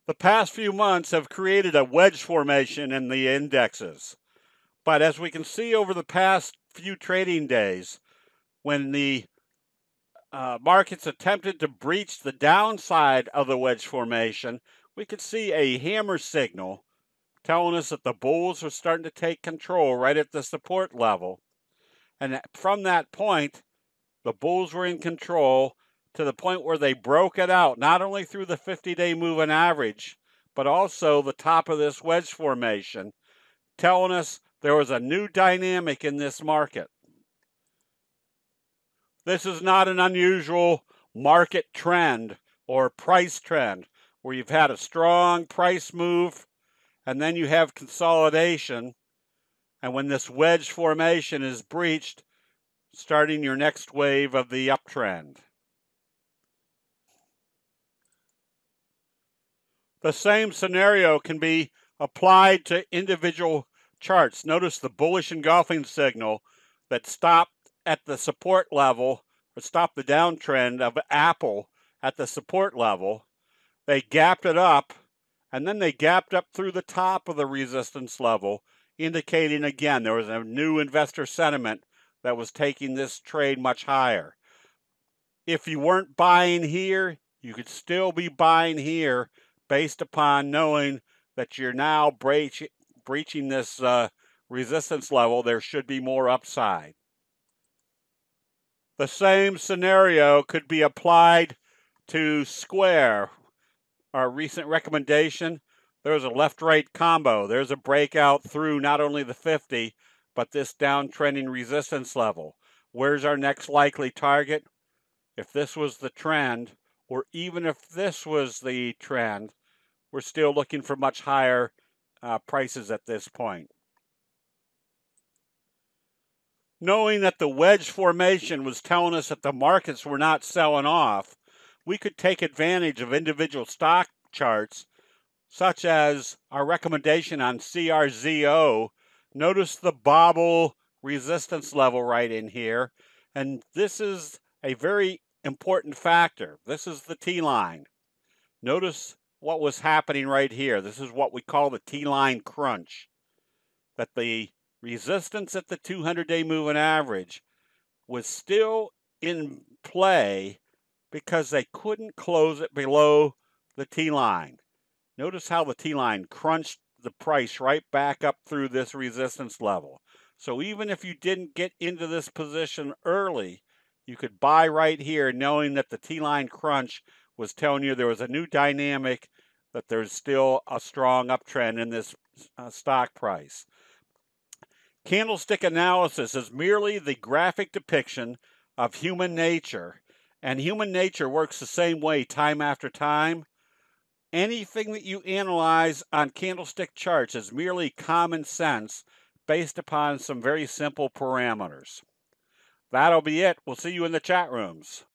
The past few months have created a wedge formation in the indexes. But as we can see over the past few trading days, when the markets attempted to breach the downside of the wedge formation, we could see a hammer signal telling us that the bulls are starting to take control right at the support level. And from that point, the bulls were in control to the point where they broke it out, not only through the 50-day moving average, but also the top of this wedge formation, telling us there was a new dynamic in this market. This is not an unusual market trend or price trend where you've had a strong price move and then you have consolidation, and when this wedge formation is breached, starting your next wave of the uptrend. The same scenario can be applied to individual charts. Notice the bullish engulfing signal that stopped at the support level, or stopped the downtrend of Apple at the support level. They gapped it up, and then they gapped up through the top of the resistance level, indicating again there was a new investor sentiment that was taking this trade much higher. If you weren't buying here, you could still be buying here based upon knowing that you're now breaching this resistance level. There should be more upside. The same scenario could be applied to Square, our recent recommendation. There's a left-right combo. There's a breakout through not only the 50, but this downtrending resistance level. Where's our next likely target? If this was the trend, or even if this was the trend, we're still looking for much higher prices at this point. Knowing that the wedge formation was telling us that the markets were not selling off, we could take advantage of individual stock charts, such as our recommendation on CRZO. Notice the bobble resistance level right in here, and this is a very important factor. This is the T-line. Notice what was happening right here. This is what we call the T-line crunch, that the resistance at the 200-day moving average was still in play because they couldn't close it below the T-line. Notice how the T-line crunched the price right back up through this resistance level. So even if you didn't get into this position early, you could buy right here knowing that the T-line crunch was telling you there was a new dynamic, that there's still a strong uptrend in this stock price. Candlestick analysis is merely the graphic depiction of human nature, and human nature works the same way time after time. Anything that you analyze on candlestick charts is merely common sense based upon some very simple parameters. That'll be it. We'll see you in the chat rooms.